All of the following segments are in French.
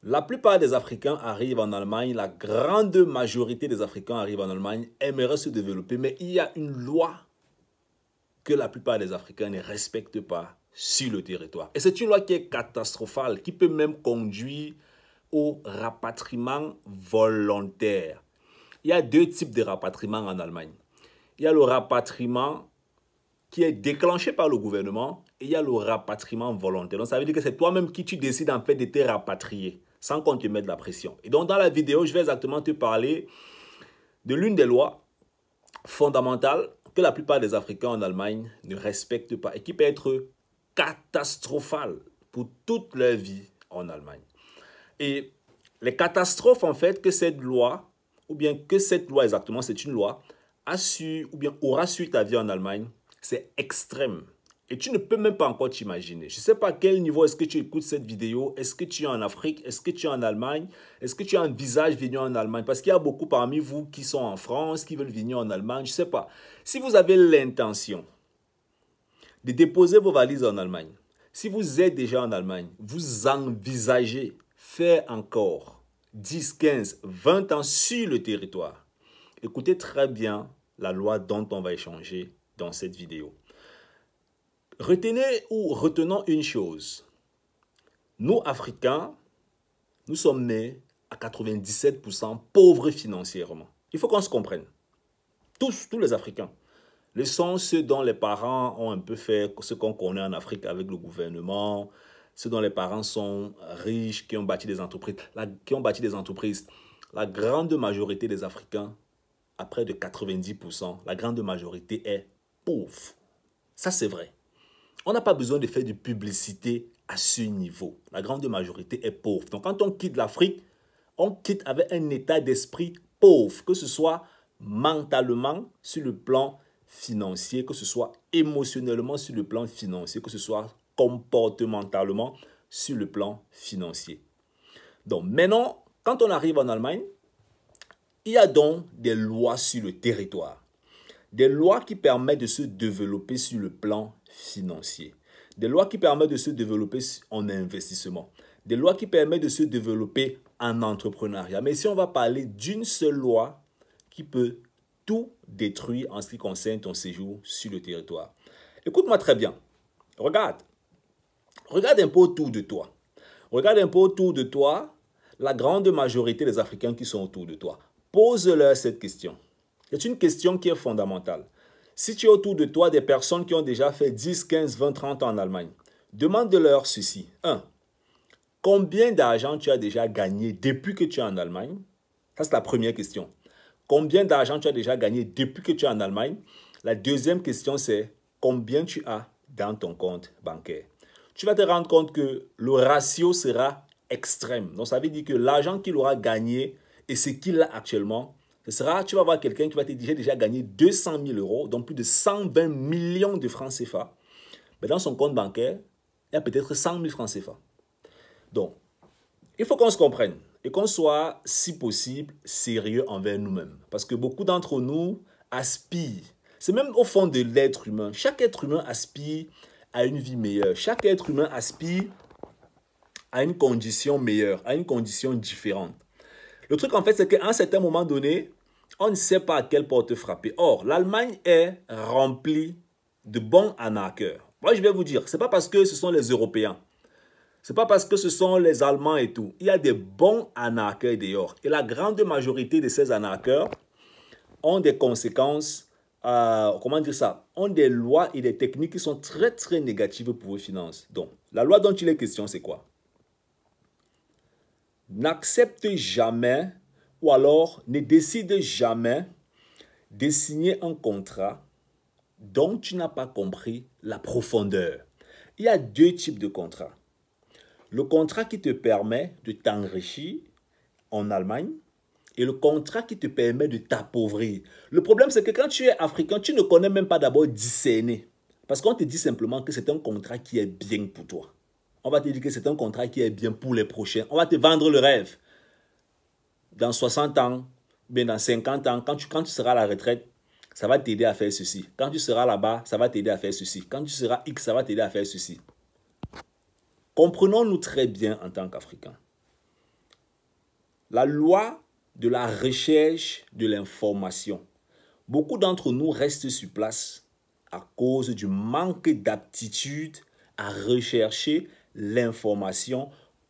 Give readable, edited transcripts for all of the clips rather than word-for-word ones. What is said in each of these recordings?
La plupart des Africains arrivent en Allemagne, la grande majorité des Africains arrivent en Allemagne, aimeraient se développer, mais il y a une loi que la plupart des Africains ne respectent pas sur le territoire. Et c'est une loi qui est catastrophale, qui peut même conduire au rapatriement volontaire. Il y a deux types de rapatriement en Allemagne. Il y a le rapatriement qui est déclenché par le gouvernement et il y a le rapatriement volontaire. Donc ça veut dire que c'est toi-même qui tu décides en fait de te rapatrier sans qu'on te mette de la pression. Et donc dans la vidéo, je vais exactement te parler de l'une des lois fondamentales que la plupart des Africains en Allemagne ne respectent pas et qui peut être catastrophale pour toute leur vie en Allemagne. Et les catastrophes en fait que cette loi, ou bien que cette loi exactement, c'est une loi, a su ou bien aura su ta vie en Allemagne, c'est extrême. Et tu ne peux même pas encore t'imaginer. Je ne sais pas à quel niveau est-ce que tu écoutes cette vidéo. Est-ce que tu es en Afrique? Est-ce que tu es en Allemagne? Est-ce que tu as un visage venir en Allemagne? Parce qu'il y a beaucoup parmi vous qui sont en France, qui veulent venir en Allemagne. Je ne sais pas. Si vous avez l'intention de déposer vos valises en Allemagne, si vous êtes déjà en Allemagne, vous envisagez faire encore 10, 15, 20 ans sur le territoire. Écoutez très bien la loi dont on va échanger dans cette vidéo. Retenez ou retenons une chose. Nous, Africains, nous sommes nés à 97% pauvres financièrement. Il faut qu'on se comprenne. Tous les Africains. Laissons ceux dont les parents ont un peu fait ce qu'on connaît en Afrique avec le gouvernement, ceux dont les parents sont riches, qui ont bâti des entreprises. La grande majorité des Africains, à près de 90%, la grande majorité est pauvre. Ça, c'est vrai. On n'a pas besoin de faire de publicité à ce niveau. La grande majorité est pauvre. Donc, quand on quitte l'Afrique, on quitte avec un état d'esprit pauvre, que ce soit mentalement sur le plan financier, que ce soit émotionnellement sur le plan financier, que ce soit comportementalement sur le plan financier. Donc, maintenant, quand on arrive en Allemagne, il y a donc des lois sur le territoire. Des lois qui permettent de se développer sur le plan financier. Des lois qui permettent de se développer en investissement. Des lois qui permettent de se développer en entrepreneuriat. Mais si on va parler d'une seule loi qui peut tout détruire en ce qui concerne ton séjour sur le territoire. Écoute-moi très bien. Regarde un peu autour de toi. Regarde un peu autour de toi la grande majorité des Africains qui sont autour de toi. Pose-leur cette question. C'est une question qui est fondamentale. Si tu es autour de toi des personnes qui ont déjà fait 10, 15, 20, 30 ans en Allemagne, demande-leur ceci. 1. Combien d'argent tu as déjà gagné depuis que tu es en Allemagne? Ça, c'est la première question. Combien d'argent tu as déjà gagné depuis que tu es en Allemagne? La deuxième question, c'est combien tu as dans ton compte bancaire? Tu vas te rendre compte que le ratio sera extrême. Donc, ça veut dire que l'argent qu'il aura gagné et ce qu'il a actuellement, tu vas voir quelqu'un qui va te dire, j'ai déjà gagné 200 000 euros, donc plus de 120 millions de francs CFA. Mais dans son compte bancaire, il y a peut-être 100 000 francs CFA. Donc, il faut qu'on se comprenne et qu'on soit, si possible, sérieux envers nous-mêmes. Parce que beaucoup d'entre nous aspirent, c'est même au fond de l'être humain. Chaque être humain aspire à une vie meilleure. Chaque être humain aspire à une condition meilleure, à une condition différente. Le truc, en fait, c'est qu'à un certain moment donné, on ne sait pas à quelle porte frapper. Or, l'Allemagne est remplie de bons arnaqueurs. Moi, je vais vous dire, ce n'est pas parce que ce sont les Européens. Ce n'est pas parce que ce sont les Allemands et tout. Il y a des bons arnaqueurs dehors. Et la grande majorité de ces arnaqueurs ont des conséquences, comment dire ça, ont des lois et des techniques qui sont très, très négatives pour vos finances. Donc, la loi dont il est question, c'est quoi? N'accepte jamais ou alors ne décide jamais de signer un contrat dont tu n'as pas compris la profondeur. Il y a deux types de contrats. Le contrat qui te permet de t'enrichir en Allemagne et le contrat qui te permet de t'appauvrir. Le problème, c'est que quand tu es africain, tu ne connais même pas d'abord discerner. Parce qu'on te dit simplement que c'est un contrat qui est bien pour toi. On va te dire que c'est un contrat qui est bien pour les prochains. On va te vendre le rêve. Dans 60 ans, bien dans 50 ans, quand tu seras à la retraite, ça va t'aider à faire ceci. Quand tu seras là-bas, ça va t'aider à faire ceci. Quand tu seras X, ça va t'aider à faire ceci. Comprenons-nous très bien en tant qu'Africains. La loi de la recherche de l'information. Beaucoup d'entre nous restent sur place à cause du manque d'aptitude à rechercher l'information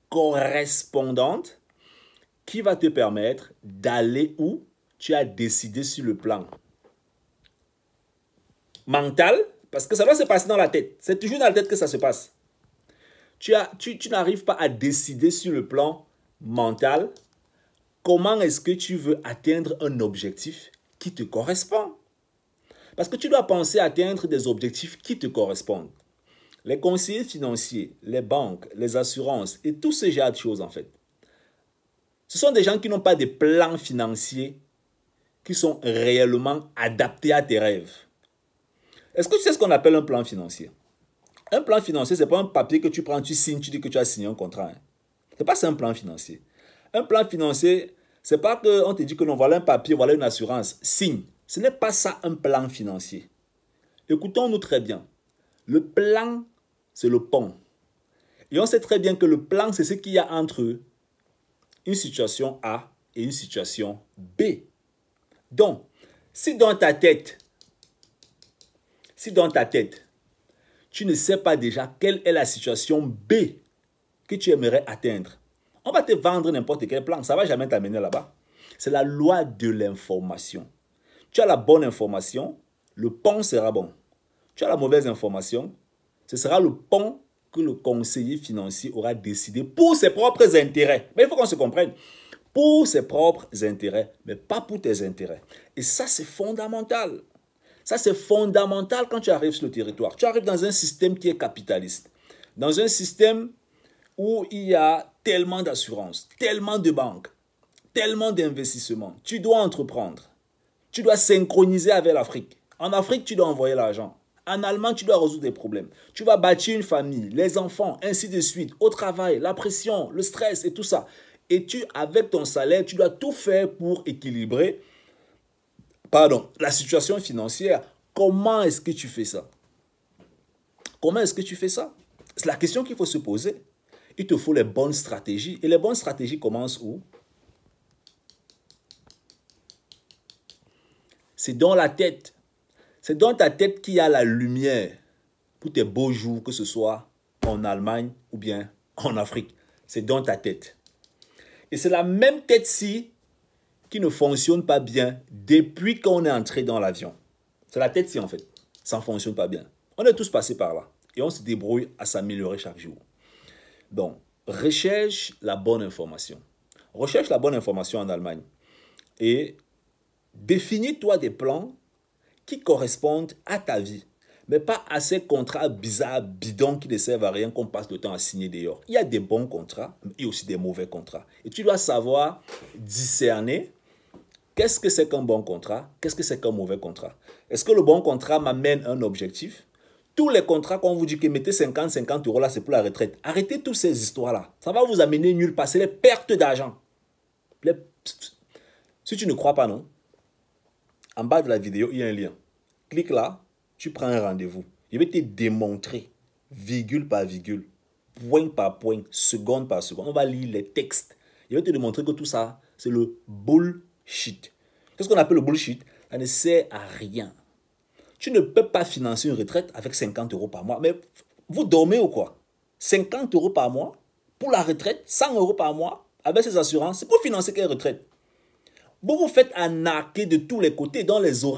correspondante qui va te permettre d'aller où tu as décidé sur le plan mental, parce que ça doit se passer dans la tête. C'est toujours dans la tête que ça se passe. Tu n'arrives pas à décider sur le plan mental comment est-ce que tu veux atteindre un objectif qui te correspond. Parce que tu dois penser à atteindre des objectifs qui te correspondent. Les conseillers financiers, les banques, les assurances et tous ces genres de choses en fait. Ce sont des gens qui n'ont pas de plans financiers qui sont réellement adaptés à tes rêves. Est-ce que tu sais ce qu'on appelle un plan financier? Un plan financier, ce n'est pas un papier que tu prends, tu signes, tu dis que tu as signé un contrat. Hein. Ce n'est pas ça un plan financier. Un plan financier, ce n'est pas qu'on te dit que non, voilà un papier, voilà une assurance, signe. Ce n'est pas ça un plan financier. Écoutons-nous très bien. Le plan, c'est le pont. Et on sait très bien que le plan, c'est ce qu'il y a entre une situation A et une situation B. Donc, si dans ta tête, tu ne sais pas déjà quelle est la situation B que tu aimerais atteindre, on va te vendre n'importe quel plan. Ça ne va jamais t'amener là-bas. C'est la loi de l'information. Tu as la bonne information, le pont sera bon. Tu as la mauvaise information, ce sera le pont que le conseiller financier aura décidé pour ses propres intérêts. Mais il faut qu'on se comprenne. Pour ses propres intérêts, mais pas pour tes intérêts. Et ça, c'est fondamental. Ça, c'est fondamental quand tu arrives sur le territoire. Tu arrives dans un système qui est capitaliste. Dans un système où il y a tellement d'assurances, tellement de banques, tellement d'investissements. Tu dois entreprendre. Tu dois synchroniser avec l'Afrique. En Afrique, tu dois envoyer l'argent. En Allemagne, tu dois résoudre des problèmes. Tu vas bâtir une famille, les enfants, ainsi de suite. Au travail, la pression, le stress et tout ça. Et avec ton salaire, tu dois tout faire pour équilibrer la situation financière. Comment est-ce que tu fais ça? Comment est-ce que tu fais ça? C'est la question qu'il faut se poser. Il te faut les bonnes stratégies. Et les bonnes stratégies commencent où? C'est dans la tête. C'est dans ta tête qu'il y a la lumière pour tes beaux jours, que ce soit en Allemagne ou bien en Afrique. C'est dans ta tête. Et c'est la même tête-ci qui ne fonctionne pas bien depuis qu'on est entré dans l'avion. C'est la tête-ci en fait. Ça ne fonctionne pas bien. On est tous passés par là. Et on se débrouille à s'améliorer chaque jour. Donc, recherche la bonne information. Recherche la bonne information en Allemagne. Et définis-toi des plans qui correspondent à ta vie. Mais pas à ces contrats bizarres, bidons qui ne servent à rien qu'on passe le temps à signer dehors. Il y a des bons contrats, mais il y a aussi des mauvais contrats. Et tu dois savoir discerner qu'est-ce que c'est qu'un bon contrat, qu'est-ce que c'est qu'un mauvais contrat. Est-ce que le bon contrat m'amène un objectif? Tous les contrats qu'on vous dit que mettez 50 € là, c'est pour la retraite. Arrêtez toutes ces histoires-là. Ça va vous amener nulle part. C'est les pertes d'argent. Si tu ne crois pas, non? En bas de la vidéo, il y a un lien. Clique là, tu prends un rendez-vous. Je vais te démontrer, virgule par virgule, point par point, seconde par seconde. On va lire les textes. Je vais te démontrer que tout ça, c'est le bullshit. Qu'est-ce qu'on appelle le bullshit? Ça ne sert à rien. Tu ne peux pas financer une retraite avec 50 € par mois. Mais vous dormez ou quoi? 50 € par mois pour la retraite, 100 € par mois avec ces assurances, c'est pour financer quelle retraite? Vous vous faites arnaquer de tous les côtés dans les oreilles.